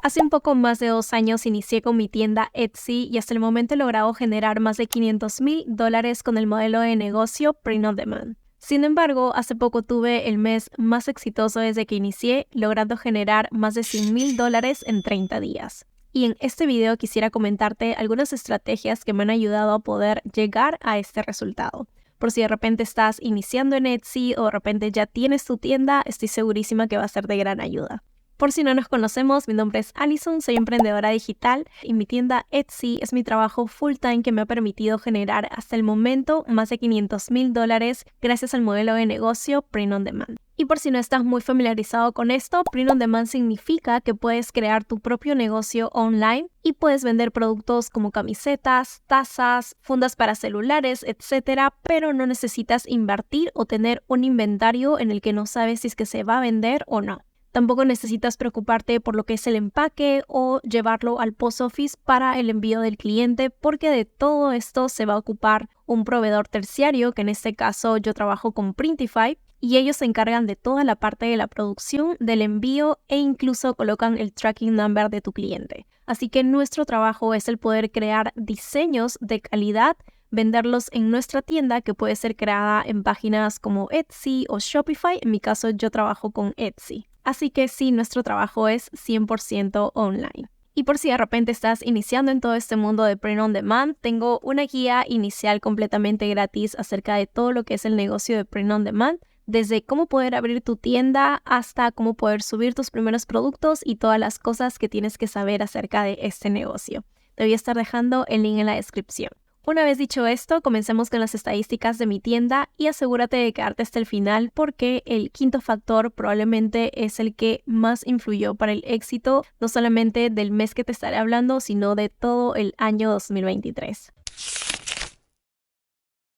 Hace un poco más de 2 años inicié con mi tienda Etsy y hasta el momento he logrado generar más de $500,000 con el modelo de negocio Print on Demand. Sin embargo, hace poco tuve el mes más exitoso desde que inicié, logrando generar más de $100,000 en 30 días. Y en este video quisiera comentarte algunas estrategias que me han ayudado a poder llegar a este resultado. Por si de repente estás iniciando en Etsy o de repente ya tienes tu tienda, estoy segurísima que va a ser de gran ayuda. Por si no nos conocemos, mi nombre es Alison, soy emprendedora digital y mi tienda Etsy es mi trabajo full time que me ha permitido generar hasta el momento más de $500,000 gracias al modelo de negocio Print on Demand. Y por si no estás muy familiarizado con esto, Print on Demand significa que puedes crear tu propio negocio online y puedes vender productos como camisetas, tazas, fundas para celulares, etc., pero no necesitas invertir o tener un inventario en el que no sabes si es que se va a vender o no. Tampoco necesitas preocuparte por lo que es el empaque o llevarlo al post office para el envío del cliente, porque de todo esto se va a ocupar un proveedor terciario, que en este caso yo trabajo con Printify, y ellos se encargan de toda la parte de la producción, del envío e incluso colocan el tracking number de tu cliente. Así que nuestro trabajo es el poder crear diseños de calidad, venderlos en nuestra tienda que puede ser creada en páginas como Etsy o Shopify. En mi caso yo trabajo con Etsy. Así que sí, nuestro trabajo es 100% online. Y por si de repente estás iniciando en todo este mundo de Print on Demand, tengo una guía inicial completamente gratis acerca de todo lo que es el negocio de Print on Demand, desde cómo poder abrir tu tienda hasta cómo poder subir tus primeros productos y todas las cosas que tienes que saber acerca de este negocio. Te voy a estar dejando el link en la descripción. Una vez dicho esto, comencemos con las estadísticas de mi tienda y asegúrate de quedarte hasta el final porque el quinto factor probablemente es el que más influyó para el éxito, no solamente del mes que te estaré hablando, sino de todo el año 2023.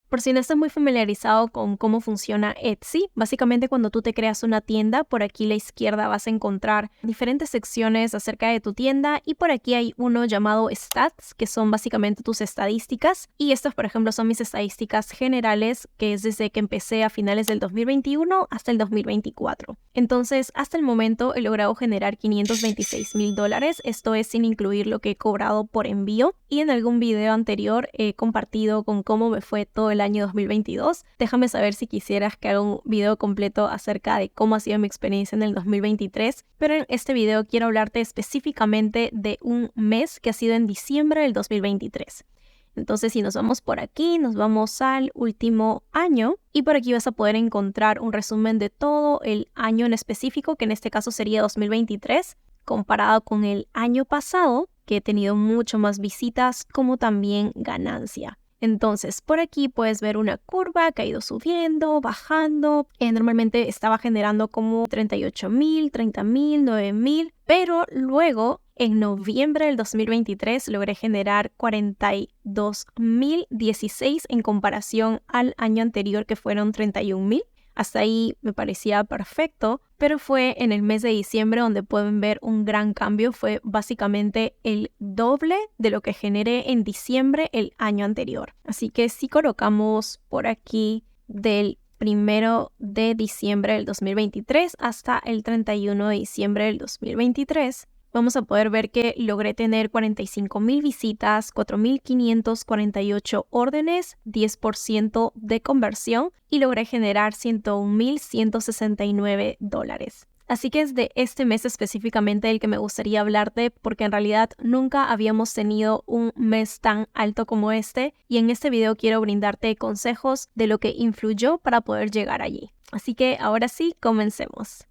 Por si no estás muy familiarizado con cómo funciona Etsy, básicamente cuando tú te creas una tienda, por aquí a la izquierda vas a encontrar diferentes secciones acerca de tu tienda y por aquí hay uno llamado Stats, que son básicamente tus estadísticas. Y estas, por ejemplo, son mis estadísticas generales, que es desde que empecé a finales del 2021 hasta el 2024. Entonces, hasta el momento he logrado generar $526,000. Esto es sin incluir lo que he cobrado por envío. Y en algún video anterior he compartido con cómo me fue todo el año 2022. Déjame saber si quisieras que haga un video completo acerca de cómo ha sido mi experiencia en el 2023, pero en este video quiero hablarte específicamente de un mes que ha sido en diciembre del 2023. Entonces, si nos vamos por aquí, nos vamos al último año y por aquí vas a poder encontrar un resumen de todo el año en específico, que en este caso sería 2023, comparado con el año pasado, que he tenido mucho más visitas como también ganancia. Entonces, por aquí puedes ver una curva que ha ido subiendo, bajando. Normalmente estaba generando como 38,000, 30,000, 9,000, pero luego en noviembre del 2023 logré generar 42,016 en comparación al año anterior que fueron 31,000. Hasta ahí me parecía perfecto, pero fue en el mes de diciembre donde pueden ver un gran cambio. Fue básicamente el doble de lo que generé en diciembre el año anterior. Así que si colocamos por aquí del 1 de diciembre del 2023 hasta el 31 de diciembre del 2023, vamos a poder ver que logré tener 45,000 visitas, 4,548 órdenes, 10% de conversión y logré generar $101,169. Así que es de este mes específicamente el que me gustaría hablarte porque en realidad nunca habíamos tenido un mes tan alto como este y en este video quiero brindarte consejos de lo que influyó para poder llegar allí. Así que ahora sí, comencemos.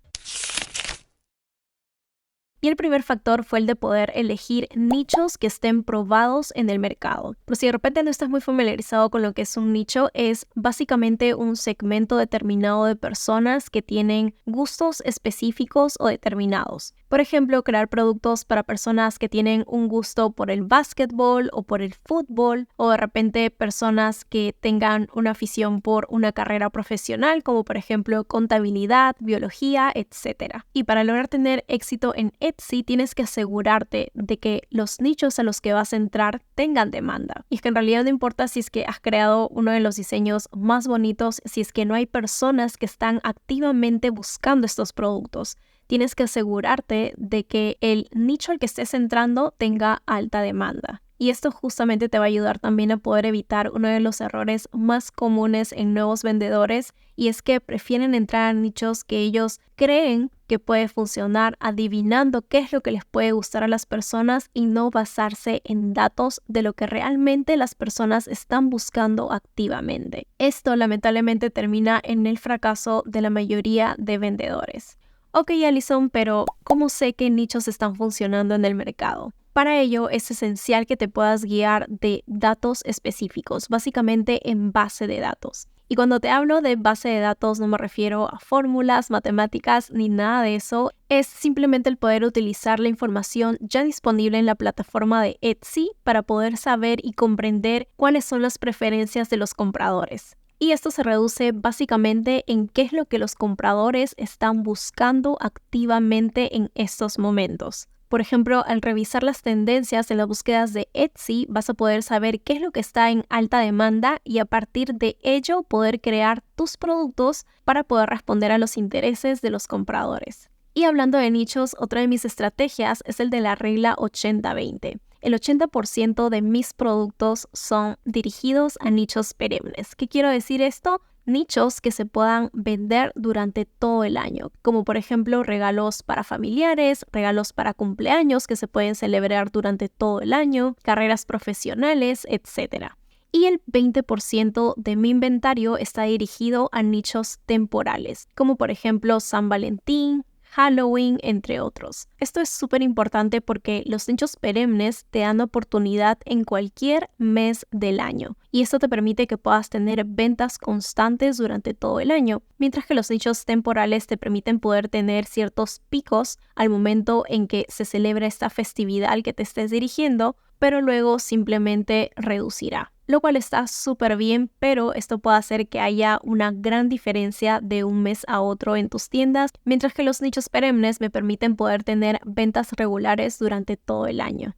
Y el primer factor fue el de poder elegir nichos que estén probados en el mercado. Pero si de repente no estás muy familiarizado con lo que es un nicho, es básicamente un segmento determinado de personas que tienen gustos específicos o determinados. Por ejemplo, crear productos para personas que tienen un gusto por el básquetbol o por el fútbol, o de repente personas que tengan una afición por una carrera profesional, como por ejemplo contabilidad, biología, etc. Y para lograr tener éxito en Etsy tienes que asegurarte de que los nichos a los que vas a entrar tengan demanda. Y es que en realidad no importa si es que has creado uno de los diseños más bonitos, si es que no hay personas que están activamente buscando estos productos. tienes que asegurarte de que el nicho al que estés entrando tenga alta demanda. Y esto justamente te va a ayudar también a poder evitar uno de los errores más comunes en nuevos vendedores, y es que prefieren entrar a nichos que ellos creen que puede funcionar, adivinando qué es lo que les puede gustar a las personas y no basarse en datos de lo que realmente las personas están buscando activamente. Esto lamentablemente termina en el fracaso de la mayoría de vendedores. Ok, Alison, pero ¿cómo sé qué nichos están funcionando en el mercado? Para ello es esencial que te puedas guiar de datos específicos, básicamente en base de datos. Y cuando te hablo de base de datos no me refiero a fórmulas, matemáticas ni nada de eso, es simplemente el poder utilizar la información ya disponible en la plataforma de Etsy para poder saber y comprender cuáles son las preferencias de los compradores. Y esto se reduce básicamente en qué es lo que los compradores están buscando activamente en estos momentos. Por ejemplo, al revisar las tendencias en las búsquedas de Etsy, vas a poder saber qué es lo que está en alta demanda y a partir de ello poder crear tus productos para poder responder a los intereses de los compradores. Y hablando de nichos, otra de mis estrategias es el de la regla 80-20. El 80% de mis productos son dirigidos a nichos perennes. ¿Qué quiero decir esto? Nichos que se puedan vender durante todo el año, como por ejemplo regalos para familiares, regalos para cumpleaños que se pueden celebrar durante todo el año, carreras profesionales, etc. Y el 20% de mi inventario está dirigido a nichos temporales, como por ejemplo San Valentín, Halloween, entre otros. Esto es súper importante porque los nichos perennes te dan oportunidad en cualquier mes del año y esto te permite que puedas tener ventas constantes durante todo el año, mientras que los nichos temporales te permiten poder tener ciertos picos al momento en que se celebra esta festividad al que te estés dirigiendo, pero luego simplemente reducirá. Lo cual está súper bien, pero esto puede hacer que haya una gran diferencia de un mes a otro en tus tiendas, mientras que los nichos perennes me permiten poder tener ventas regulares durante todo el año.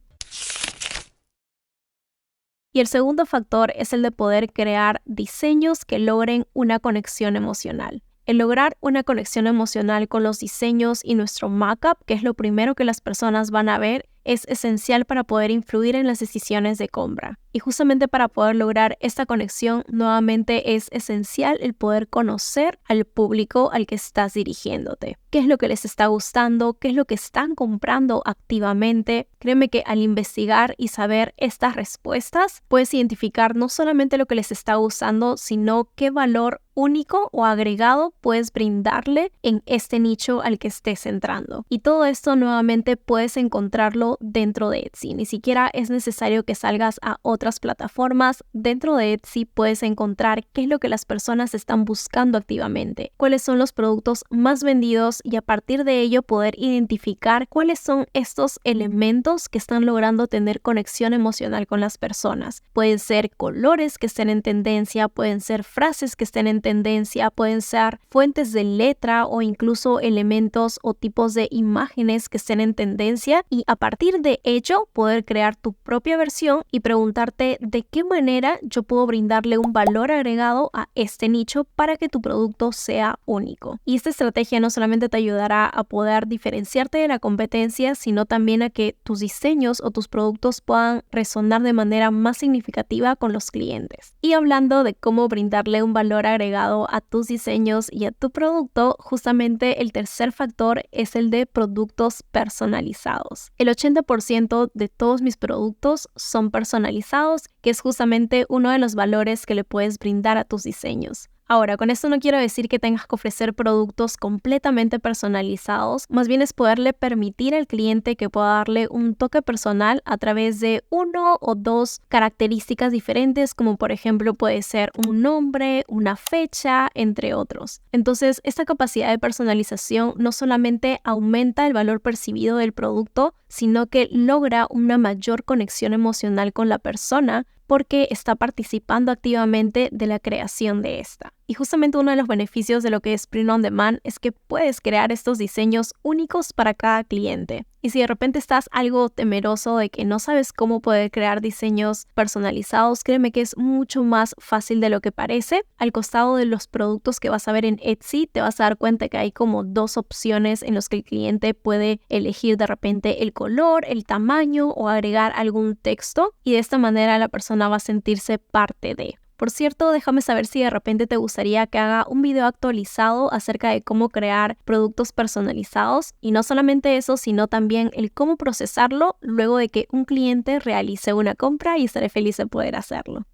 Y el segundo factor es el de poder crear diseños que logren una conexión emocional. El lograr una conexión emocional con los diseños y nuestro markup, que es lo primero que las personas van a ver, es esencial para poder influir en las decisiones de compra. Y justamente para poder lograr esta conexión, nuevamente es esencial el poder conocer al público al que estás dirigiéndote. ¿Qué es lo que les está gustando? ¿Qué es lo que están comprando activamente? Créeme que al investigar y saber estas respuestas, puedes identificar no solamente lo que les está gustando, sino qué valor único o agregado puedes brindarle en este nicho al que estés entrando. Y todo esto nuevamente puedes encontrarlo dentro de Etsy. Ni siquiera es necesario que salgas a otras plataformas. Dentro de Etsy puedes encontrar qué es lo que las personas están buscando activamente, cuáles son los productos más vendidos y a partir de ello poder identificar cuáles son estos elementos que están logrando tener conexión emocional con las personas. Pueden ser colores que estén en tendencia, pueden ser frases que estén en tendencia, pueden ser fuentes de letra o incluso elementos o tipos de imágenes que estén en tendencia y a partir de ello poder crear tu propia versión y preguntarte de qué manera yo puedo brindarle un valor agregado a este nicho para que tu producto sea único. Y esta estrategia no solamente te ayudará a poder diferenciarte de la competencia, sino también a que tus diseños o tus productos puedan resonar de manera más significativa con los clientes. Y hablando de cómo brindarle un valor agregado a tus diseños y a tu producto, justamente el tercer factor es el de productos personalizados. El 80% de todos mis productos son personalizados, que es justamente uno de los valores que le puedes brindar a tus diseños. Ahora, con esto no quiero decir que tengas que ofrecer productos completamente personalizados, más bien es poderle permitir al cliente que pueda darle un toque personal a través de uno o dos características diferentes, como por ejemplo puede ser un nombre, una fecha, entre otros. Entonces, esta capacidad de personalización no solamente aumenta el valor percibido del producto, sino que logra una mayor conexión emocional con la persona, porque está participando activamente de la creación de esta. Y justamente uno de los beneficios de lo que es Print on Demand es que puedes crear estos diseños únicos para cada cliente. Y si de repente estás algo temeroso de que no sabes cómo poder crear diseños personalizados, créeme que es mucho más fácil de lo que parece. Al costado de los productos que vas a ver en Etsy, te vas a dar cuenta que hay como dos opciones en las que el cliente puede elegir de repente el color, el tamaño o agregar algún texto, y de esta manera la persona va a sentirse parte de. Por cierto, déjame saber si de repente te gustaría que haga un video actualizado acerca de cómo crear productos personalizados, y no solamente eso, sino también el cómo procesarlo luego de que un cliente realice una compra, y estaré feliz de poder hacerlo.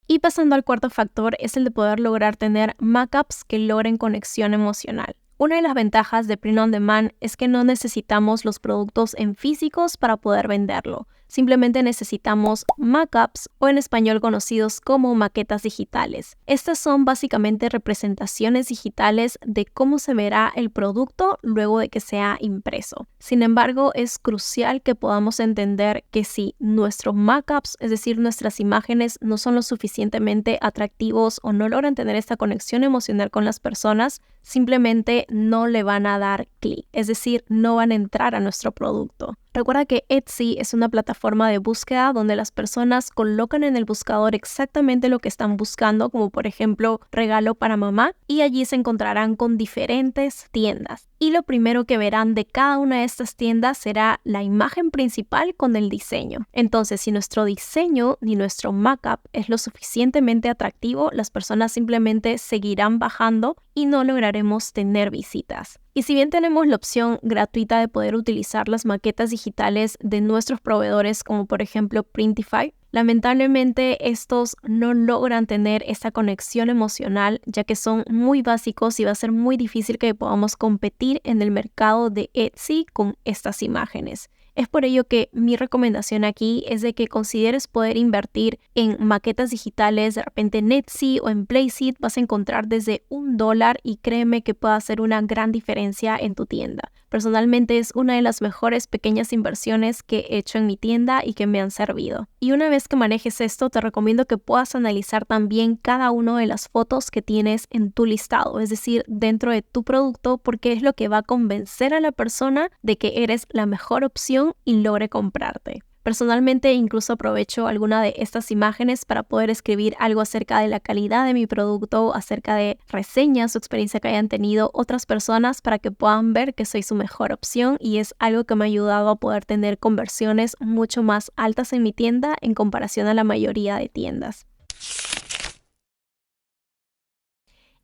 Y pasando al cuarto factor es el de poder lograr tener mockups que logren conexión emocional. Una de las ventajas de Print on Demand es que no necesitamos los productos en físicos para poder venderlo. Simplemente necesitamos mockups, o en español conocidos como maquetas digitales. Estas son básicamente representaciones digitales de cómo se verá el producto luego de que sea impreso. Sin embargo, es crucial que podamos entender que si nuestros mockups, es decir, nuestras imágenes, no son lo suficientemente atractivos o no logran tener esta conexión emocional con las personas, simplemente no le van a dar clic, es decir, no van a entrar a nuestro producto. Recuerda que Etsy es una plataforma de búsqueda donde las personas colocan en el buscador exactamente lo que están buscando, como por ejemplo regalo para mamá, y allí se encontrarán con diferentes tiendas. Y lo primero que verán de cada una de estas tiendas será la imagen principal con el diseño. Entonces, si nuestro diseño ni nuestro mockup es lo suficientemente atractivo, las personas simplemente seguirán bajando y no lograremos tener visitas. Y si bien tenemos la opción gratuita de poder utilizar las maquetas digitales de nuestros proveedores, como por ejemplo Printify, lamentablemente estos no logran tener esta conexión emocional, ya que son muy básicos y va a ser muy difícil que podamos competir en el mercado de Etsy con estas imágenes. Es por ello que mi recomendación aquí es de que consideres poder invertir en maquetas digitales, de repente en Etsy o en Placeit vas a encontrar desde $1 y créeme que puede hacer una gran diferencia en tu tienda. Personalmente es una de las mejores pequeñas inversiones que he hecho en mi tienda y que me han servido. Y una vez que manejes esto, te recomiendo que puedas analizar también cada una de las fotos que tienes en tu listado, es decir, dentro de tu producto, porque es lo que va a convencer a la persona de que eres la mejor opción y logre comprarte. Personalmente incluso aprovecho alguna de estas imágenes para poder escribir algo acerca de la calidad de mi producto, acerca de reseñas o experiencia que hayan tenido otras personas para que puedan ver que soy su mejor opción, y es algo que me ha ayudado a poder tener conversiones mucho más altas en mi tienda en comparación a la mayoría de tiendas.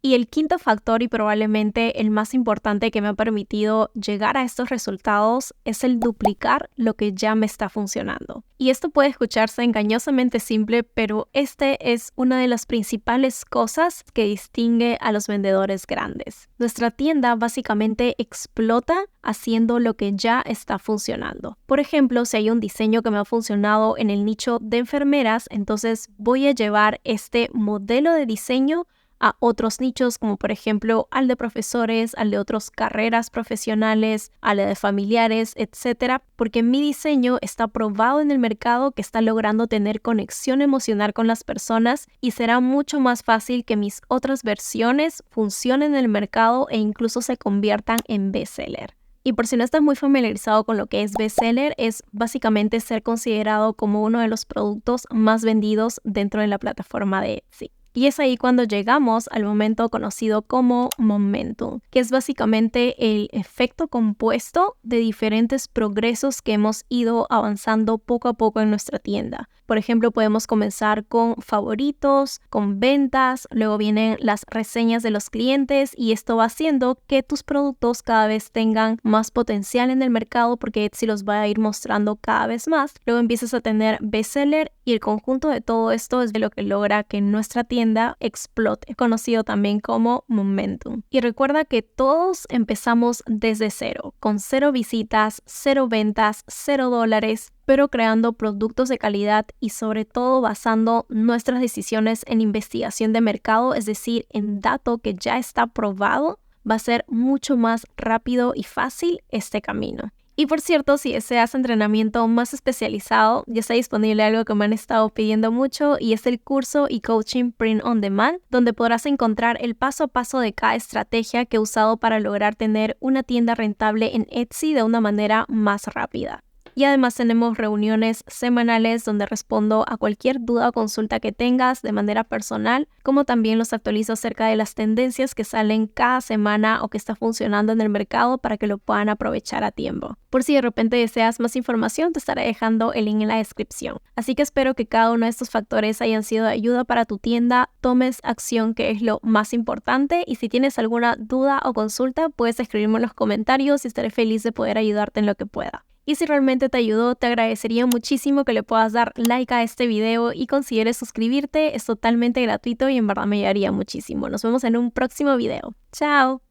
Y el quinto factor, y probablemente el más importante que me ha permitido llegar a estos resultados, es el duplicar lo que ya me está funcionando. Y esto puede escucharse engañosamente simple, pero este es una de las principales cosas que distingue a los vendedores grandes. Nuestra tienda básicamente explota haciendo lo que ya está funcionando. Por ejemplo, si hay un diseño que me ha funcionado en el nicho de enfermeras, entonces voy a llevar este modelo de diseño a otros nichos, como por ejemplo al de profesores, al de otras carreras profesionales, al de familiares, etcétera, porque mi diseño está probado en el mercado, que está logrando tener conexión emocional con las personas, y será mucho más fácil que mis otras versiones funcionen en el mercado e incluso se conviertan en bestseller. Y por si no estás muy familiarizado con lo que es bestseller, es básicamente ser considerado como uno de los productos más vendidos dentro de la plataforma de Etsy. Y es ahí cuando llegamos al momento conocido como momentum, que es básicamente el efecto compuesto de diferentes progresos que hemos ido avanzando poco a poco en nuestra tienda. Por ejemplo, podemos comenzar con favoritos, con ventas, luego vienen las reseñas de los clientes, y esto va haciendo que tus productos cada vez tengan más potencial en el mercado porque Etsy los va a ir mostrando cada vez más. Luego empiezas a tener bestseller, y el conjunto de todo esto es de lo que logra que nuestra tienda explote, conocido también como momentum. Y recuerda que todos empezamos desde cero, con 0 visitas, 0 ventas, $0, pero creando productos de calidad y sobre todo basando nuestras decisiones en investigación de mercado, es decir, en dato que ya está probado, va a ser mucho más rápido y fácil este camino. Y por cierto, si deseas entrenamiento más especializado, ya está disponible algo que me han estado pidiendo mucho y es el curso y coaching Print on Demand, donde podrás encontrar el paso a paso de cada estrategia que he usado para lograr tener una tienda rentable en Etsy de una manera más rápida. Y además tenemos reuniones semanales donde respondo a cualquier duda o consulta que tengas de manera personal, como también los actualizo acerca de las tendencias que salen cada semana o que está funcionando en el mercado para que lo puedan aprovechar a tiempo. Por si de repente deseas más información, te estaré dejando el link en la descripción. Así que espero que cada uno de estos factores hayan sido de ayuda para tu tienda, tomes acción, que es lo más importante, y si tienes alguna duda o consulta, puedes escribirme en los comentarios y estaré feliz de poder ayudarte en lo que pueda. Y si realmente te ayudó, te agradecería muchísimo que le puedas dar like a este video y consideres suscribirte. Es totalmente gratuito y en verdad me ayudaría muchísimo. Nos vemos en un próximo video. ¡Chao!